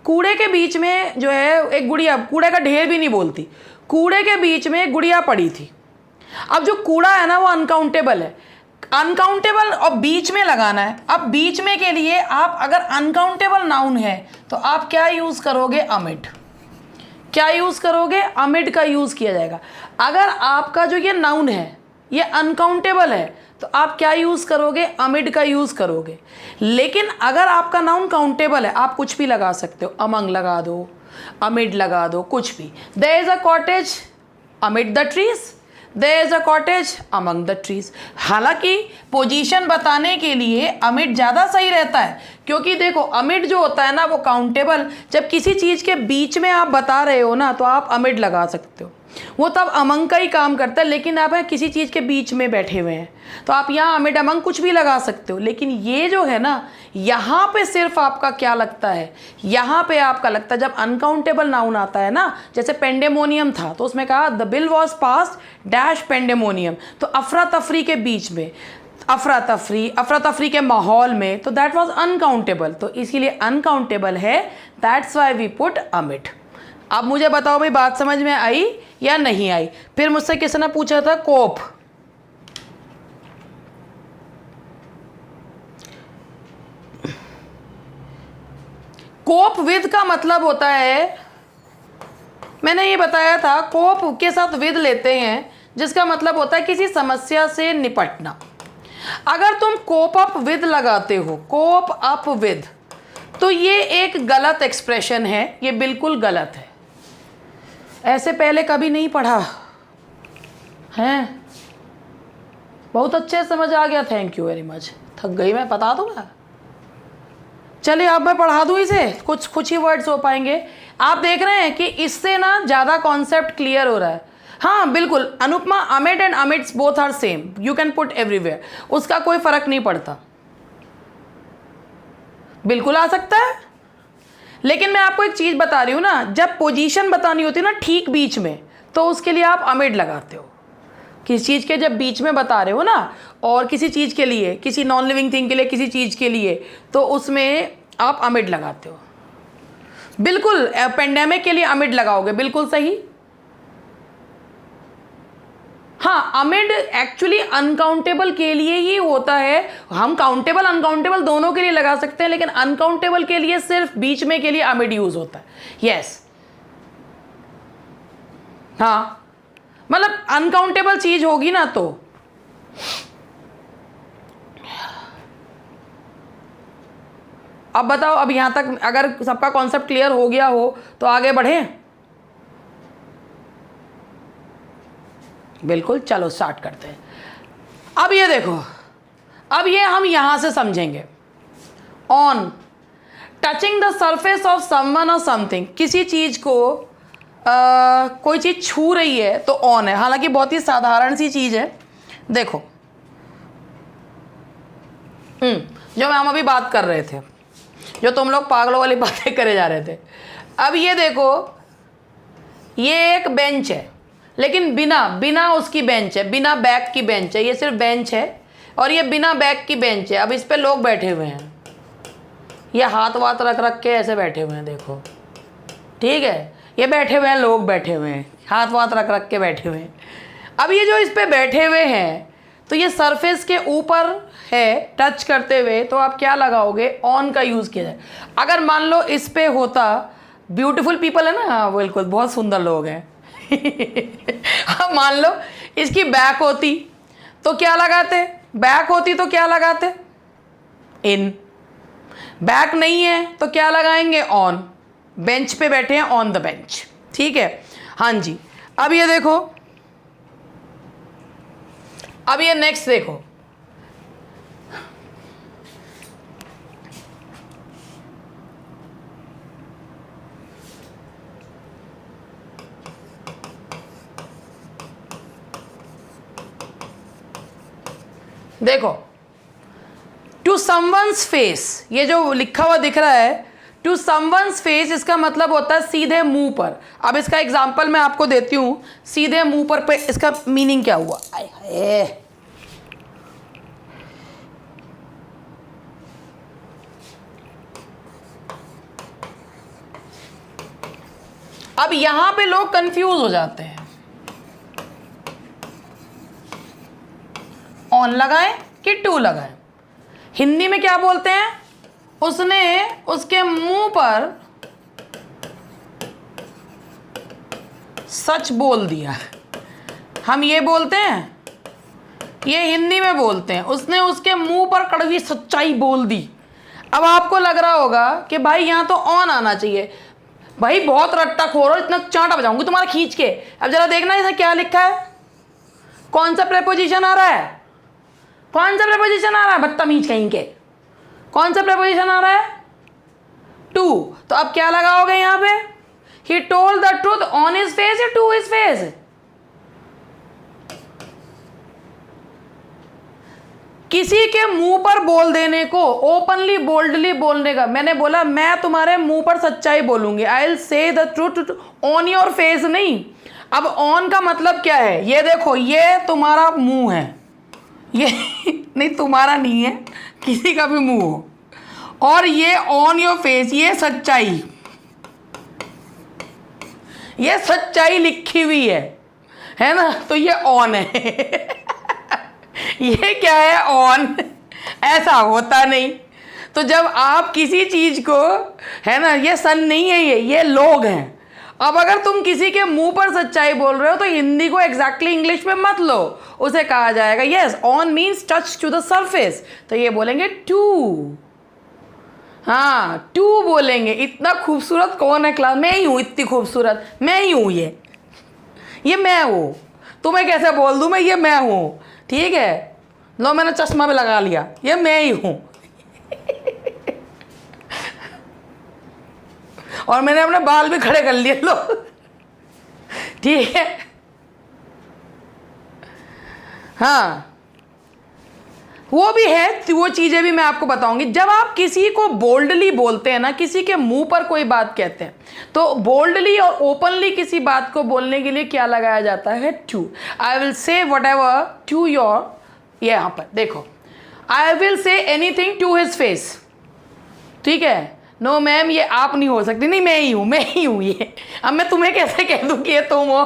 Speaker 1: कूड़े के बीच में जो है एक गुड़िया, कूड़े का ढेर भी नहीं बोलती, कूड़े के बीच में गुड़िया पड़ी थी। अब जो कूड़ा है ना वो अनकाउंटेबल है, अनकाउंटेबल और बीच में लगाना है। अब बीच में के लिए आप अगर अनकाउंटेबल नाउन है तो आप क्या यूज़ करोगे? अमिड। क्या यूज़ करोगे? अमिड का यूज़ किया जाएगा। अगर आपका जो ये नाउन है ये अनकाउंटेबल है तो आप क्या यूज़ करोगे? अमिड का यूज़ करोगे। लेकिन अगर आपका नाउन काउंटेबल है आप कुछ भी लगा सकते हो, अमंग लगा दो, अमिड लगा दो, कुछ भी। There is a cottage, amid the trees, there is a cottage among the trees. हालांकि पोजीशन बताने के लिए अमिड ज़्यादा सही रहता है, क्योंकि देखो अमिड जो होता है ना वो काउंटेबल, जब किसी चीज़ के बीच में आप बता रहे हो ना तो आप अमिड लगा सकते हो, वो तब अमंग का ही काम करता है। लेकिन आप किसी चीज़ के बीच में बैठे हुए हैं तो आप यहाँ अमिड अमंग कुछ भी लगा सकते हो। लेकिन ये जो है ना यहाँ पे सिर्फ आपका क्या लगता है, यहाँ पे आपका लगता है जब अनकाउंटेबल नाउन आता है ना, जैसे पेंडेमोनियम था तो उसमें कहा the bill was passed dash pandemonium, तो अफरा तफरी के बीच में, अफरा तफरी के माहौल में, तो दैट वाज अनकाउंटेबल, तो इसीलिए अनकाउंटेबल है, that's why we put amid. अब मुझे बताओ भाई बात समझ में आई या नहीं आई? फिर मुझसे किसी ने पूछा था कोप, कोप विद का मतलब होता है, मैंने ये बताया था कोप के साथ विद लेते हैं जिसका मतलब होता है किसी समस्या से निपटना। अगर तुम कोप अप विद लगाते हो, कोप अप विद, तो ये एक गलत एक्सप्रेशन है, ये बिल्कुल गलत है। ऐसे पहले कभी नहीं पढ़ा हैं? बहुत अच्छे समझ आ गया, थैंक यू वेरी मच। थक गई मैं, बता दूंगा। चलिए अब मैं पढ़ा दूँ इसे, कुछ ही वर्ड्स हो पाएंगे। आप देख रहे हैं कि इससे ना ज़्यादा कॉन्सेप्ट क्लियर हो रहा है। हाँ बिल्कुल, Anupama, amid and amidst both are same, you can put everywhere, उसका कोई फर्क नहीं पड़ता, बिल्कुल आ सकता है। लेकिन मैं आपको एक चीज़ बता रही हूँ ना, जब पोजीशन बतानी होती है ना ठीक बीच में, तो उसके लिए आप अमिड लगाते हो। किसी चीज़ के जब बीच में बता रहे हो ना, और किसी चीज़ के लिए, किसी नॉन लिविंग थिंग के लिए, किसी चीज़ के लिए, तो उसमें आप अमिड लगाते हो। बिल्कुल पेंडेमिक के लिए अमिड लगाओगे, बिल्कुल सही। हाँ, अमिड एक्चुअली अनकाउंटेबल के लिए ही होता है। हम काउंटेबल अनकाउंटेबल दोनों के लिए लगा सकते हैं, लेकिन अनकाउंटेबल के लिए सिर्फ बीच में के लिए अमिड यूज होता है। यस, हाँ, मतलब अनकाउंटेबल चीज होगी ना तो। अब बताओ, अब यहां तक अगर सबका कॉन्सेप्ट क्लियर हो गया हो तो आगे बढ़े। बिल्कुल, चलो स्टार्ट करते हैं। अब ये देखो, अब ये हम यहां से समझेंगे। On touching the surface of someone और समथिंग, किसी चीज को कोई चीज छू रही है तो ऑन है। हालांकि बहुत ही साधारण सी चीज है। देखो जो हम अभी बात कर रहे थे, जो तुम लोग पागलों वाली बातें करे जा रहे थे, अब ये देखो, ये एक बेंच है, लेकिन बिना उसकी बेंच है, बिना बैक की बेंच है। ये सिर्फ बेंच है और ये बिना बैक की बेंच है। अब इस पे लोग बैठे हुए हैं, ये हाथ वाथ रख के ऐसे बैठे हुए हैं, देखो ठीक है, ये बैठे हुए हैं, लोग बैठे हुए हैं, हाथ वाथ रख के बैठे हुए हैं। अब ये जो इस पे बैठे हुए हैं, तो ये सरफेस के ऊपर है टच करते हुए, तो आप क्या लगाओगे? ऑन का यूज़ किया जाए। अगर मान लो इस पे होता, ब्यूटीफुल पीपल है ना, हाँ बिल्कुल, बहुत सुंदर लोग हैं हाँ मान लो इसकी बैक होती तो क्या लगाते? बैक होती तो क्या लगाते? इन। बैक नहीं है तो क्या लगाएंगे? ऑन। बेंच पे बैठे हैं, ऑन द बेंच, ठीक है। हाँ जी, अब ये देखो, अब ये नेक्स्ट देखो, देखो टू समवन्स फेस, ये जो लिखा हुआ दिख रहा है टू समवन्स फेस, इसका मतलब होता है सीधे मुंह पर। अब इसका एग्जांपल मैं आपको देती हूं, सीधे मुंह पर पे इसका मीनिंग क्या हुआ? आए हाय, अब यहां पे लोग कंफ्यूज हो जाते हैं, ऑन लगाएं कि टू लगाएं। हिंदी में क्या बोलते हैं? उसने उसके मुंह पर सच बोल दिया। हम ये बोलते हैं, ये हिंदी में बोलते हैं, उसने उसके मुंह पर कड़वी सच्चाई बोल दी। अब आपको लग रहा होगा कि भाई यहाँ तो ऑन आना चाहिए। भाई बहुत रट्टा खोर हो, इतना चांटा बजाऊंगी तुम्हारा खींच के। अब जरा देखना इसमें क्या लिखा है, कौन सा प्रेपोजिशन आ रहा है? कौन सा प्रेपोजिशन आ रहा है? बदतमीज कहीं के, कौन सा प्रेपोजिशन आ रहा है? टू। तो अब क्या लगाओगे यहाँ पे? ही told the truth on his face या टू हिज फेस? किसी के मुंह पर बोल देने को, ओपनली बोल्डली बोलने का, मैंने बोला मैं तुम्हारे मुंह पर सच्चाई बोलूंगी, आई विल से the truth on your face, नहीं। अब ऑन का मतलब क्या है? ये देखो, ये तुम्हारा मुंह है, ये नहीं तुम्हारा नहीं है, किसी का भी मुंह हो, और ये ऑन योर फेस, ये सच्चाई, ये सच्चाई लिखी हुई है ना, तो ये ऑन है ये क्या है? ऑन। ऐसा होता नहीं। तो जब आप किसी चीज को, है ना, ये सन नहीं है, ये लोग हैं। अब अगर तुम किसी के मुंह पर सच्चाई बोल रहे हो तो हिंदी को एग्जैक्टली इंग्लिश में मत लो, उसे कहा जाएगा yes, on means touch to the surface, तो ये बोलेंगे टू। हाँ टू बोलेंगे। इतना खूबसूरत कौन है क्लास? मैं ही हूँ, इतनी खूबसूरत मैं ही हूँ, ये मैं हूँ। तुम्हें कैसे बोल दूँ मैं, ये मैं हूँ, ठीक है। लो मैंने चश्मा भी लगा लिया, ये मैं ही हूँ और मैंने अपने बाल भी खड़े कर लिए, लो ठीक है। हाँ वो भी है, तो वो चीज़ें भी मैं आपको बताऊंगी। जब आप किसी को बोल्डली बोलते हैं ना, किसी के मुंह पर कोई बात कहते हैं, तो बोल्डली और ओपनली किसी बात को बोलने के लिए क्या लगाया जाता है? To. I will say whatever to your, ये यहाँ पर देखो, I will say anything to his face, ठीक है। नो मैम ये आप नहीं हो सकती, नहीं मैं ही हूँ, मैं ही हूँ ये। अब मैं तुम्हें कैसे कह दूँ कि ये तुम हो,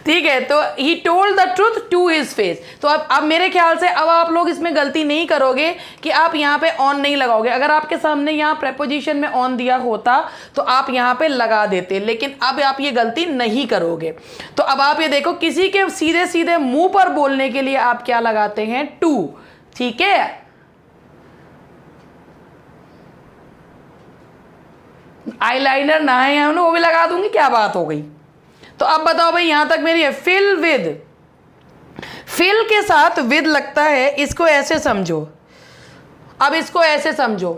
Speaker 1: ठीक है। तो he told the truth to his face. तो अब मेरे ख्याल से अब आप लोग इसमें गलती नहीं करोगे कि आप यहाँ पे ऑन नहीं लगाओगे। अगर आपके सामने यहाँ प्रेपोजिशन में ऑन दिया होता तो आप यहाँ पे लगा देते, लेकिन अब आप ये गलती नहीं करोगे। तो अब आप ये देखो, किसी के सीधे सीधे मुंह पर बोलने के लिए आप क्या लगाते हैं? टू, ठीक है। आईलाइनर ना है वो भी लगा दूंगी, क्या बात हो गई। तो अब बताओ भाई, यहां तक मेरी है। फिल विद, फिल के साथ विद लगता है, इसको ऐसे समझो। अब इसको ऐसे समझो,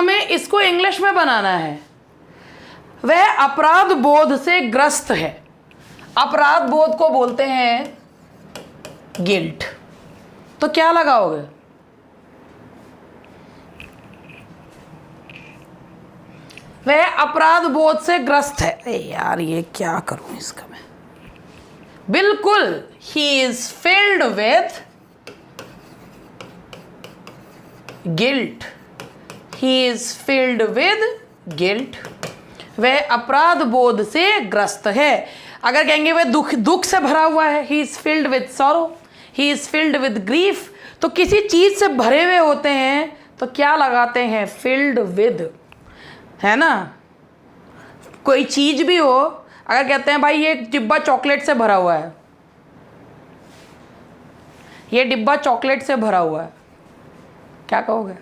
Speaker 1: हमें इसको इंग्लिश में बनाना है। वह अपराध बोध से ग्रस्त है। अपराध बोध को बोलते हैं गिल्ट। तो क्या लगाओगे? वह अपराध बोध से ग्रस्त है। अरे यार ये क्या करूं इसका मैं। बिल्कुल, he is filled with guilt. He is filled with guilt. वह अपराध बोध से ग्रस्त है। अगर कहेंगे वह दुख से भरा हुआ है, he is filled with sorrow, he is filled with grief. तो किसी चीज से भरे हुए होते हैं तो क्या लगाते हैं? फिल्ड विद, है ना। कोई चीज भी हो, अगर कहते हैं भाई ये डिब्बा चॉकलेट से भरा हुआ है, ये डिब्बा चॉकलेट से भरा हुआ है, क्या कहोगे?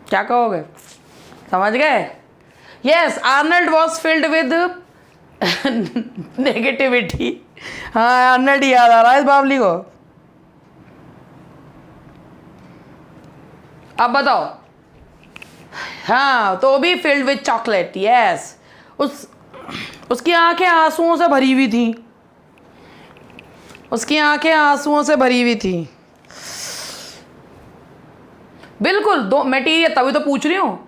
Speaker 1: क्या कहोगे? समझ गए? Yes, Arnold was filled with negativity. हाँ, आर्नल्ड याद आ रहा है इस बावली को। अब बताओ। हाँ, तो भी फिल्ड विद चॉकलेट। यस, उसकी आंखें आंसुओं से भरी हुई थी। उसकी आंखें आंसुओं से भरी हुई थी। बिल्कुल, दो मटेरियल, तभी तो पूछ रही हूँ।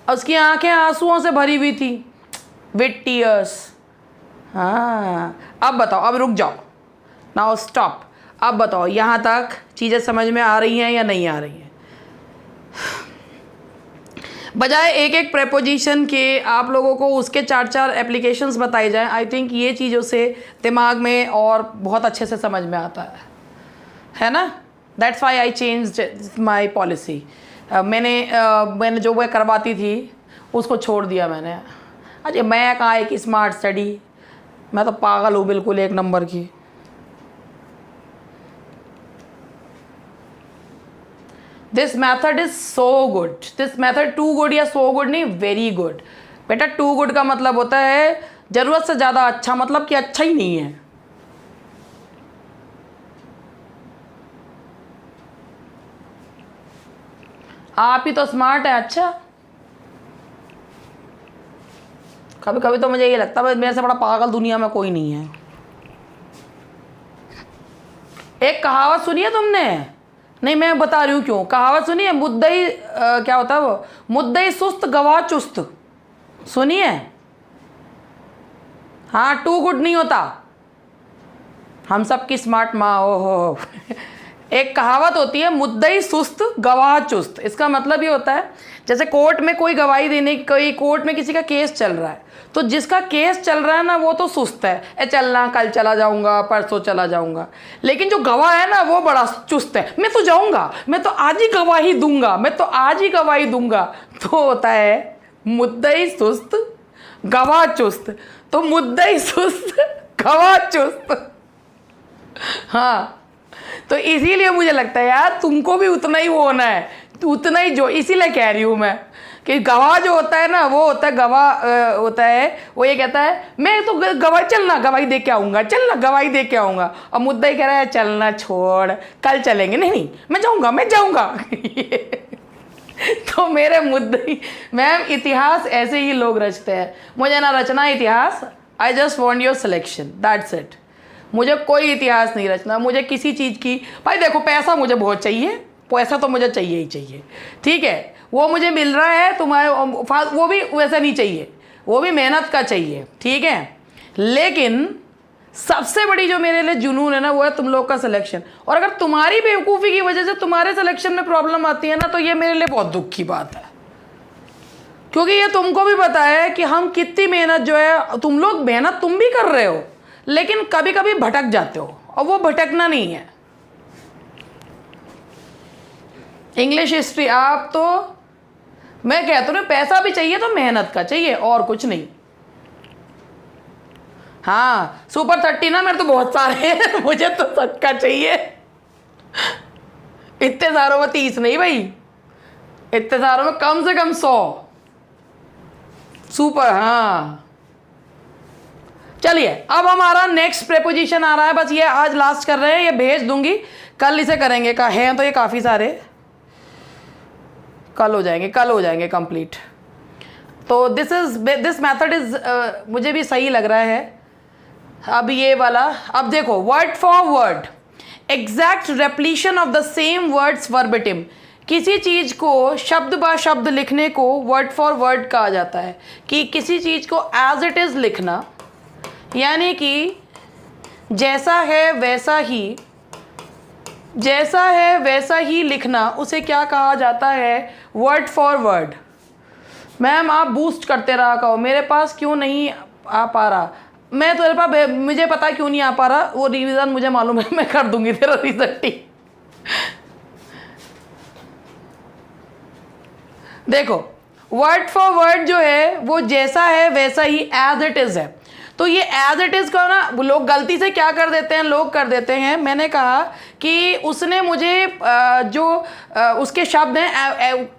Speaker 1: उसकी आंखें आंसुओं से भरी हुई थी, विद टीयर्स। हाँ, अब बताओ, अब रुक जाओ, नाउ स्टॉप। अब बताओ यहाँ तक चीज़ें समझ में आ रही हैं या नहीं आ रही हैं? बजाय एक एक प्रेपोजिशन के आप लोगों को उसके 4-4 एप्लीकेशंस बताई जाएं, आई थिंक ये चीज़ों से दिमाग में और बहुत अच्छे से समझ में आता है ना। That's why I changed my policy. मैंने जो वह करवाती थी उसको छोड़ दिया मैंने। अरे मैं कहाँ एक स्मार्ट स्टडी, मैं तो पागल हूँ बिल्कुल एक नंबर की। This method is so good. This method too good या सो गुड नहीं, वेरी गुड। बेटा टू गुड का मतलब होता है जरूरत से ज़्यादा अच्छा, मतलब कि अच्छा ही नहीं है। आप ही तो स्मार्ट है। अच्छा, कभी कभी तो मुझे ये लगता है मेरे से बड़ा पागल दुनिया में कोई नहीं है। एक कहावत सुनी है तुमने? नहीं, मैं बता रही हूँ क्यों। कहावत सुनी है, मुद्दई क्या होता है वो, मुद्दई सुस्त गवाह चुस्त। सुनी है? हाँ, टू गुड नहीं होता। हम सब की स्मार्ट माँ। हो एक कहावत होती है, मुद्दई सुस्त गवाह चुस्त। इसका मतलब ये होता है जैसे कोर्ट में कोई गवाही देने, कोई कोर्ट में किसी का केस चल रहा है, तो जिसका केस चल रहा है ना वो तो सुस्त है, चलना कल चला जाऊंगा, परसों चला जाऊंगा। लेकिन जो गवाह है ना वो बड़ा चुस्त है, मैं तो जाऊंगा, मैं तो आज ही गवाही दूंगा, मैं तो आज ही गवाही दूंगा। तो होता है मुद्दई सुस्त गवाह चुस्त। तो मुद्दई सुस्त गवाह चुस्त। हाँ, तो इसीलिए मुझे लगता है यार तुमको भी उतना ही वो होना है, उतना ही जो, इसीलिए कह रही हूँ मैं कि गवाह जो होता है ना वो होता है गवाह होता है, वो ये कहता है मैं तो गवाही, चलना गवाही दे के आऊँगा, चलना गवाही दे के आऊँगा। और मुद्दा ही कह रहा है चलना छोड़, कल चलेंगे। नहीं नहीं, मैं जाऊँगा, मैं जाऊँगा। तो मेरे मुद्दे, मैम इतिहास ऐसे ही लोग रचते हैं। मुझे ना रचना इतिहास, I just want your selection, that's it. मुझे कोई इतिहास नहीं रचना, मुझे किसी चीज़ की, भाई देखो पैसा मुझे बहुत चाहिए, पैसा तो मुझे चाहिए ही चाहिए, ठीक है, वो मुझे मिल रहा है, तुम्हारे वो भी वैसा नहीं चाहिए, वो भी मेहनत का चाहिए, ठीक है। लेकिन सबसे बड़ी जो मेरे लिए जुनून है ना वो है तुम लोग का सिलेक्शन। और अगर तुम्हारी बेवकूफ़ी की वजह से तुम्हारे सिलेक्शन में प्रॉब्लम आती है ना तो ये मेरे लिए बहुत दुख की बात है, क्योंकि ये तुमको भी पता है कि हम कितनी मेहनत जो है, तुम लोग मेहनत तुम भी कर रहे हो, लेकिन कभी कभी भटक जाते हो, और वो भटकना नहीं है। इंग्लिश हिस्ट्री आप तो, मैं कहता हूँ पैसा भी चाहिए तो मेहनत का चाहिए और कुछ नहीं। हाँ, सुपर 30 ना मेरे तो बहुत सारे हैं, मुझे तो सबका चाहिए। इतने सारों में 30 नहीं भाई, इतने सारों में कम से कम 100 सुपर। हाँ चलिए, अब हमारा नेक्स्ट प्रेपोजिशन आ रहा है, बस ये आज लास्ट कर रहे हैं, ये भेज दूंगी, कल इसे करेंगे। का है तो ये काफ़ी सारे, कल हो जाएंगे कंप्लीट। तो दिस मेथड इज मुझे भी सही लग रहा है। अब ये वाला, अब देखो, word for word, exact repetition of the same words verbatim. किसी चीज़ को शब्द बा शब्द लिखने को वर्ड फॉर वर्ड कहा जाता है, कि किसी चीज़ को एज इट इज़ लिखना, यानी कि जैसा है वैसा ही लिखना, उसे क्या कहा जाता है? Word for word. मैम आप बूस्ट करते रहा कहो, मेरे पास क्यों नहीं आ पा रहा? मैं तेरे पास, मुझे पता क्यों नहीं आ पा रहा, वो रिवीजन मुझे मालूम है, मैं कर दूंगी तेरा रिजल्ट ही। देखो, वर्ड फॉर वर्ड जो है वो जैसा है वैसा ही, एज इट इज़ है। तो ये एज इट इज़ का ना लोग गलती से क्या कर देते हैं, लोग कर देते हैं, मैंने कहा कि उसने मुझे जो उसके शब्द हैं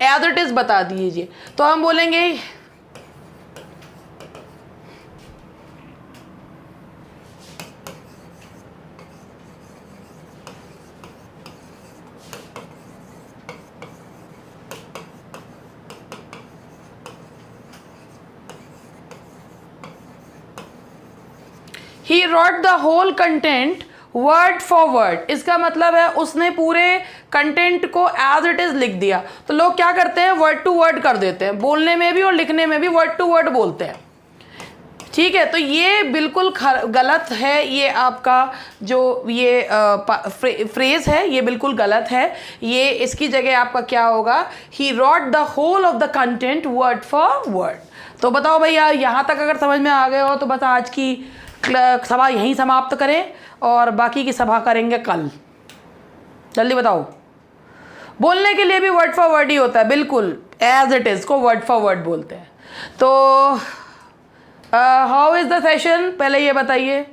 Speaker 1: एज इट इज़ बता दीजिए, तो हम बोलेंगे he wrote the whole content word for word. इसका मतलब है उसने पूरे कंटेंट को एज इट इज़ लिख दिया। तो लोग क्या करते हैं, वर्ड टू वर्ड कर देते हैं, बोलने में भी और लिखने में भी वर्ड टू वर्ड बोलते हैं। ठीक है, तो ये बिल्कुल गलत है। ये आपका जो ये फ्रेज है ये बिल्कुल गलत है। ये इसकी जगह आपका क्या होगा, he wrote the whole of the content word for word. तो बताओ भैया, यहाँ तक अगर समझ में आ गए हो तो बस आज की सभा यहीं समाप्त करें और बाकी की सभा करेंगे कल। जल्दी बताओ। बोलने के लिए भी वर्ड फॉर वर्ड ही होता है, बिल्कुल एज इट इज़ को वर्ड फॉर वर्ड बोलते हैं। तो हाउ इज़ द सेशन, पहले ये बताइए।